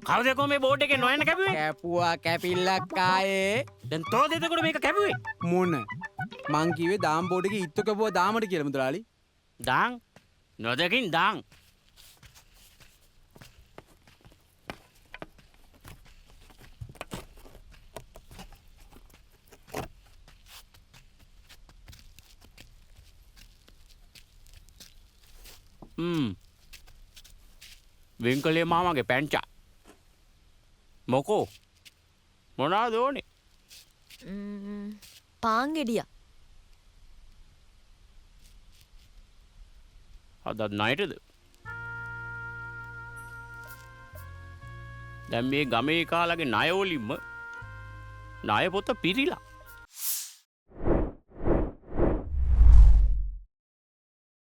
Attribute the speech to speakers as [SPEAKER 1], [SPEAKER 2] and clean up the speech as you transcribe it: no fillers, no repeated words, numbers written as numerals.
[SPEAKER 1] කවදකෝ මේ බෝඩ් එකේ නොයන කැපුවේ?
[SPEAKER 2] කැපුවා කැපිල්ලක් ආයේ.
[SPEAKER 1] දැන් තෝ දෙතකොට මේක කැපුවේ?
[SPEAKER 2] මොන මං කිව්වේ දාම් බෝඩ් එකේ ඉත්තු කැපුවා දාමට කියලා මුදලාලි.
[SPEAKER 1] දාන් නොදකින් දාන්. විංකලේ මාමගේ පැංචා. මොකෝ මොනාද ඕනේ?
[SPEAKER 3] පාන්ගෙඩිය.
[SPEAKER 1] අදත් නයිටද? දැන් මේ ගමේ කාලගේ ණය වලින්ම ණය පොත පිරීලා.